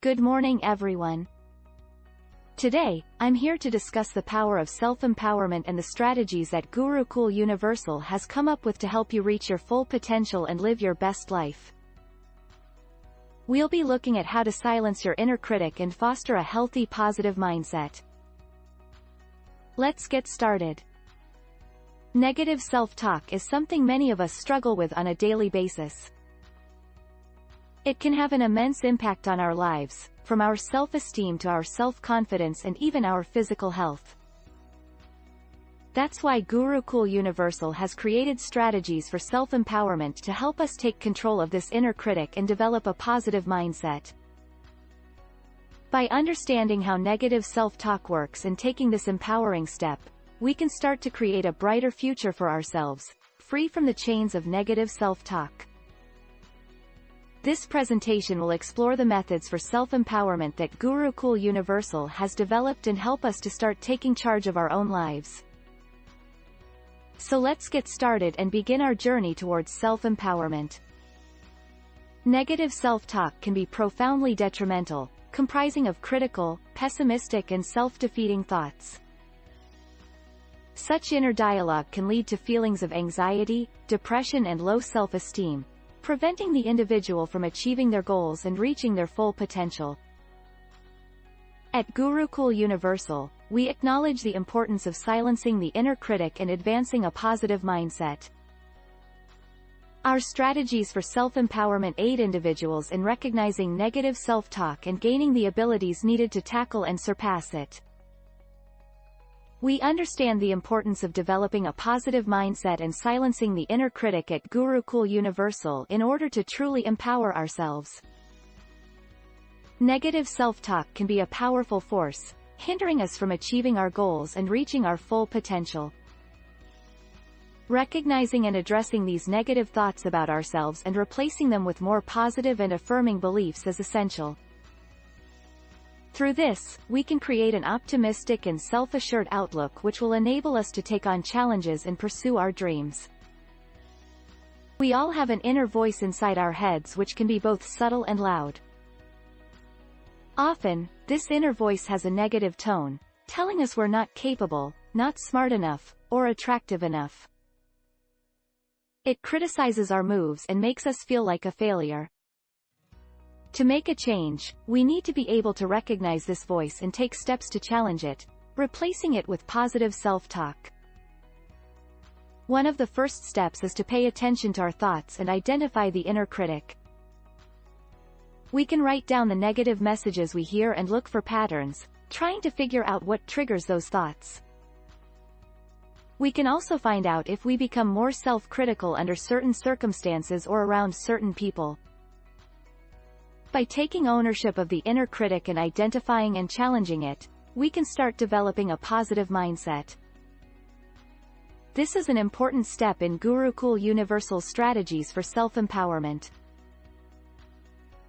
Good morning everyone. Today, I'm here to discuss the power of self-empowerment and the strategies that Gurukul Universal has come up with to help you reach your full potential and live your best life. We'll be looking at how to silence your inner critic and foster a healthy, positive mindset. Let's get started. Negative self-talk is something many of us struggle with on a daily basis. It can have an immense impact on our lives, from our self-esteem to our self-confidence and even our physical health. That's why Gurukul Universal has created strategies for self-empowerment to help us take control of this inner critic and develop a positive mindset. By understanding how negative self-talk works and taking this empowering step, we can start to create a brighter future for ourselves, free from the chains of negative self-talk. This presentation will explore the methods for self-empowerment that Gurukul Universal has developed and help us to start taking charge of our own lives. So let's get started and begin our journey towards self-empowerment. Negative self-talk can be profoundly detrimental, comprising of critical, pessimistic and self-defeating thoughts. Such inner dialogue can lead to feelings of anxiety, depression and low self-esteem, preventing the individual from achieving their goals and reaching their full potential. At Gurukul Universal, we acknowledge the importance of silencing the inner critic and advancing a positive mindset. Our strategies for self-empowerment aid individuals in recognizing negative self-talk and gaining the abilities needed to tackle and surpass it. We understand the importance of developing a positive mindset and silencing the inner critic at Gurukul Universal in order to truly empower ourselves. Negative self-talk can be a powerful force, hindering us from achieving our goals and reaching our full potential. Recognizing and addressing these negative thoughts about ourselves and replacing them with more positive and affirming beliefs is essential. Through this, we can create an optimistic and self-assured outlook which will enable us to take on challenges and pursue our dreams. We all have an inner voice inside our heads which can be both subtle and loud. Often, this inner voice has a negative tone, telling us we're not capable, not smart enough, or attractive enough. It criticizes our moves and makes us feel like a failure. To make a change, we need to be able to recognize this voice and take steps to challenge it, replacing it with positive self-talk. One of the first steps is to pay attention to our thoughts and identify the inner critic. We can write down the negative messages we hear and look for patterns, trying to figure out what triggers those thoughts. We can also find out if we become more self-critical under certain circumstances or around certain people. By taking ownership of the inner critic and identifying and challenging it, we can start developing a positive mindset. This is an important step in Gurukul Universal's strategies for self-empowerment.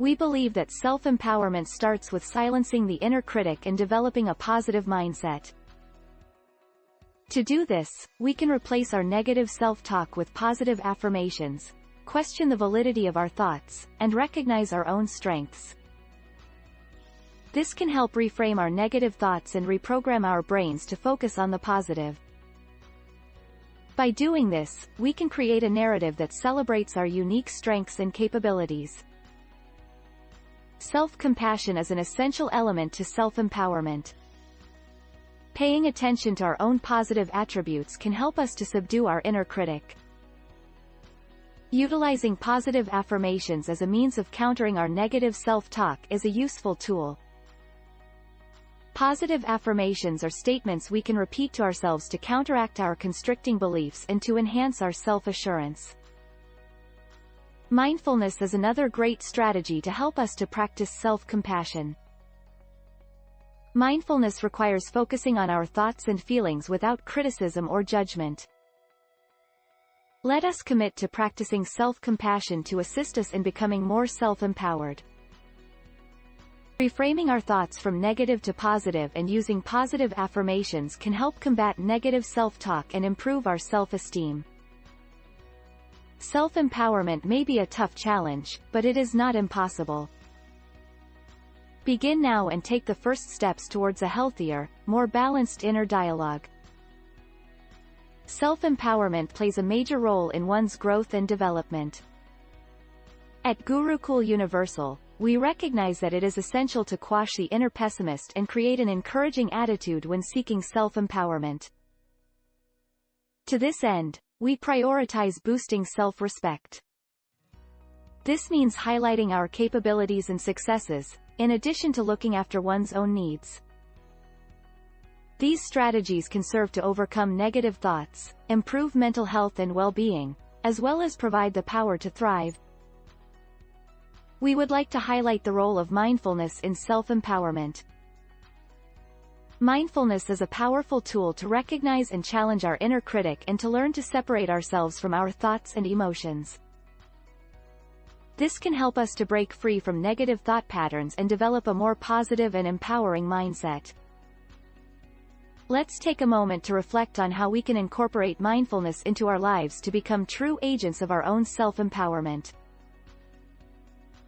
We believe that self-empowerment starts with silencing the inner critic and developing a positive mindset. To do this, we can replace our negative self-talk with positive affirmations, question the validity of our thoughts, and recognize our own strengths. This can help reframe our negative thoughts and reprogram our brains to focus on the positive. By doing this, we can create a narrative that celebrates our unique strengths and capabilities. Self-compassion is an essential element to self-empowerment. Paying attention to our own positive attributes can help us to subdue our inner critic. Utilizing positive affirmations as a means of countering our negative self-talk is a useful tool. Positive affirmations are statements we can repeat to ourselves to counteract our constricting beliefs and to enhance our self-assurance. Mindfulness is another great strategy to help us to practice self-compassion. Mindfulness requires focusing on our thoughts and feelings without criticism or judgment. Let us commit to practicing self-compassion to assist us in becoming more self-empowered. Reframing our thoughts from negative to positive and using positive affirmations can help combat negative self-talk and improve our self-esteem. Self-empowerment may be a tough challenge, but it is not impossible. Begin now and take the first steps towards a healthier, more balanced inner dialogue. Self-empowerment plays a major role in one's growth and development. At Gurukul Universal, we recognize that it is essential to quash the inner pessimist and create an encouraging attitude when seeking self-empowerment. To this end, we prioritize boosting self-respect. This means highlighting our capabilities and successes, in addition to looking after one's own needs. These strategies can serve to overcome negative thoughts, improve mental health and well-being, as well as provide the power to thrive. We would like to highlight the role of mindfulness in self-empowerment. Mindfulness is a powerful tool to recognize and challenge our inner critic and to learn to separate ourselves from our thoughts and emotions. This can help us to break free from negative thought patterns and develop a more positive and empowering mindset. Let's take a moment to reflect on how we can incorporate mindfulness into our lives to become true agents of our own self-empowerment.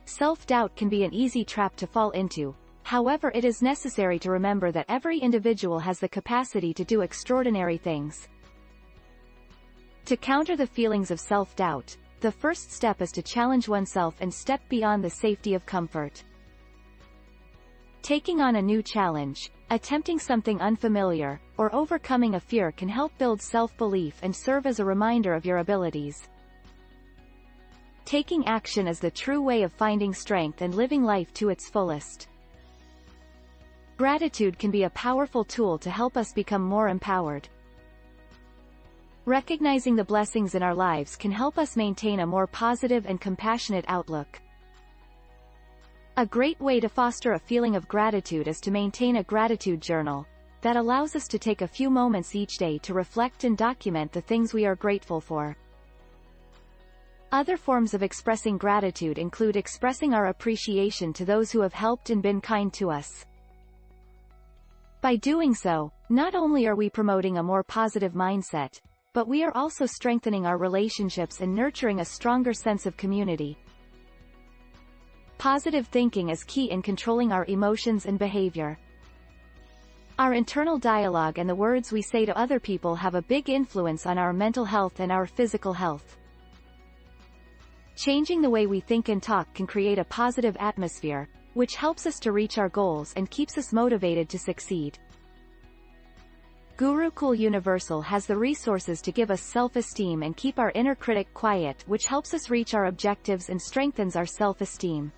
Self-doubt can be an easy trap to fall into. However, it is necessary to remember that every individual has the capacity to do extraordinary things. To counter the feelings of self-doubt, the first step is to challenge oneself and step beyond the safety of comfort. Taking on a new challenge, attempting something unfamiliar, or overcoming a fear can help build self-belief and serve as a reminder of your abilities. Taking action is the true way of finding strength and living life to its fullest. Gratitude can be a powerful tool to help us become more empowered. Recognizing the blessings in our lives can help us maintain a more positive and compassionate outlook. A great way to foster a feeling of gratitude is to maintain a gratitude journal that allows us to take a few moments each day to reflect and document the things we are grateful for. Other forms of expressing gratitude include expressing our appreciation to those who have helped and been kind to us. By doing so, not only are we promoting a more positive mindset, but we are also strengthening our relationships and nurturing a stronger sense of community. Positive thinking is key in controlling our emotions and behavior. Our internal dialogue and the words we say to other people have a big influence on our mental health and our physical health. Changing the way we think and talk can create a positive atmosphere, which helps us to reach our goals and keeps us motivated to succeed. Gurukul Universal has the resources to give us self-esteem and keep our inner critic quiet, which helps us reach our objectives and strengthens our self-esteem.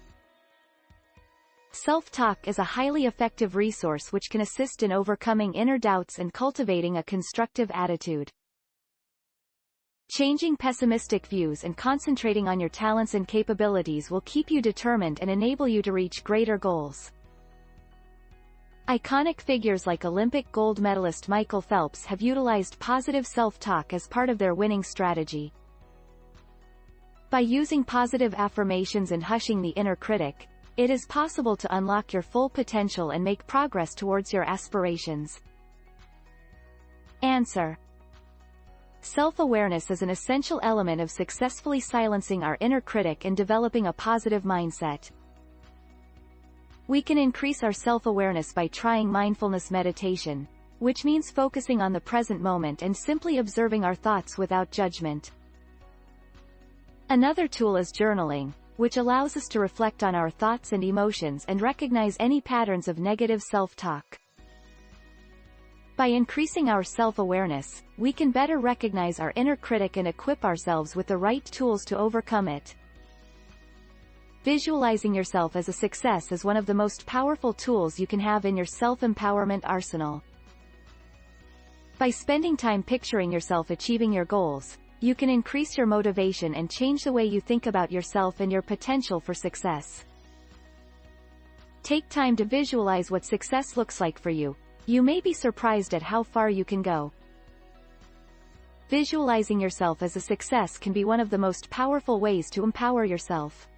Self-talk is a highly effective resource which can assist in overcoming inner doubts and cultivating a constructive attitude. Changing pessimistic views and concentrating on your talents and capabilities will keep you determined and enable you to reach greater goals. Iconic figures like Olympic gold medalist Michael Phelps have utilized positive self-talk as part of their winning strategy. By using positive affirmations and hushing the inner critic, it is possible to unlock your full potential and make progress towards your aspirations. Answer. Self-awareness is an essential element of successfully silencing our inner critic and developing a positive mindset. We can increase our self-awareness by trying mindfulness meditation, which means focusing on the present moment and simply observing our thoughts without judgment. Another tool is journaling, which allows us to reflect on our thoughts and emotions and recognize any patterns of negative self-talk. By increasing our self-awareness, we can better recognize our inner critic and equip ourselves with the right tools to overcome it. Visualizing yourself as a success is one of the most powerful tools you can have in your self-empowerment arsenal. By spending time picturing yourself achieving your goals, you can increase your motivation and change the way you think about yourself and your potential for success. Take time to visualize what success looks like for you. You may be surprised at how far you can go. Visualizing yourself as a success can be one of the most powerful ways to empower yourself.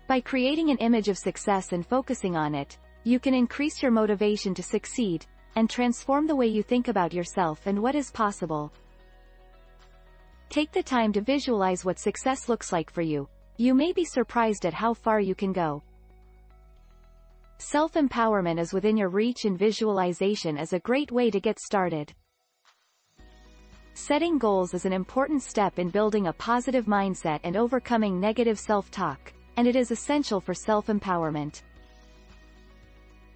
By creating an image of success and focusing on it, you can increase your motivation to succeed, and transform the way you think about yourself and what is possible. Take the time to visualize what success looks like for you. You may be surprised at how far you can go. Self-empowerment is within your reach, and visualization is a great way to get started. Setting goals is an important step in building a positive mindset and overcoming negative self-talk, and it is essential for self-empowerment.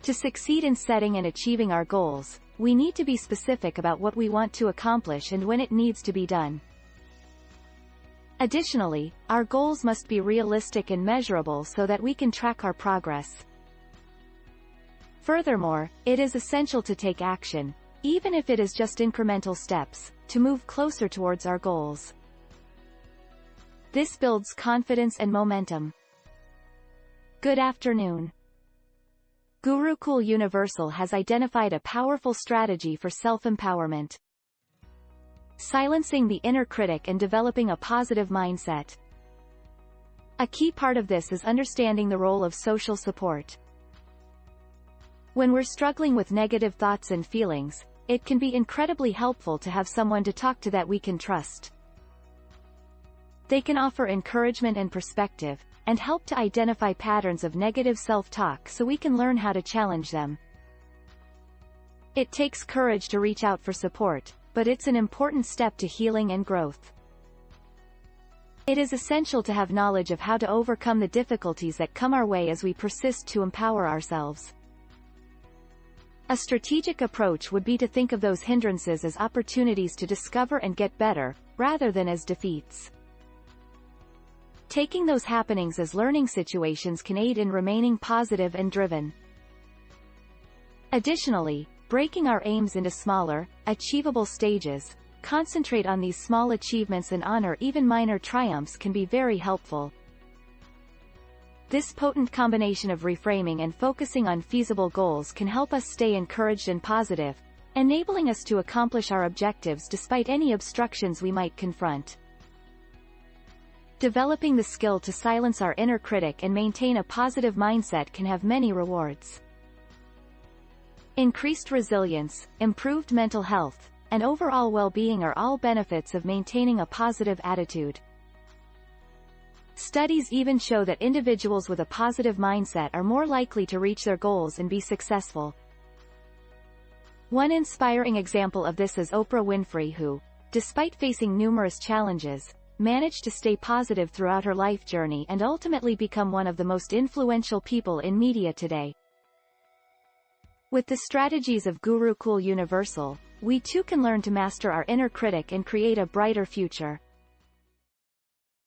To succeed in setting and achieving our goals, we need to be specific about what we want to accomplish and when it needs to be done. Additionally, our goals must be realistic and measurable so that we can track our progress. Furthermore, it is essential to take action, even if it is just incremental steps, to move closer towards our goals. This builds confidence and momentum. Good afternoon. Gurukul Universal has identified a powerful strategy for self-empowerment: silencing the inner critic and developing a positive mindset. A key part of this is understanding the role of social support. When we're struggling with negative thoughts and feelings, it can be incredibly helpful to have someone to talk to that we can trust. They can offer encouragement and perspective, and help to identify patterns of negative self-talk so we can learn how to challenge them. It takes courage to reach out for support, but it's an important step to healing and growth. It is essential to have knowledge of how to overcome the difficulties that come our way as we persist to empower ourselves. A strategic approach would be to think of those hindrances as opportunities to discover and get better, rather than as defeats. Taking those happenings as learning situations can aid in remaining positive and driven. Additionally, breaking our aims into smaller, achievable stages, concentrate on these small achievements and honor even minor triumphs can be very helpful. This potent combination of reframing and focusing on feasible goals can help us stay encouraged and positive, enabling us to accomplish our objectives despite any obstructions we might confront. Developing the skill to silence our inner critic and maintain a positive mindset can have many rewards. Increased resilience, improved mental health, and overall well-being are all benefits of maintaining a positive attitude. Studies even show that individuals with a positive mindset are more likely to reach their goals and be successful. One inspiring example of this is Oprah Winfrey, who, despite facing numerous challenges, managed to stay positive throughout her life journey and ultimately become one of the most influential people in media today. With the strategies of Gurukul Universal, we too can learn to master our inner critic and create a brighter future.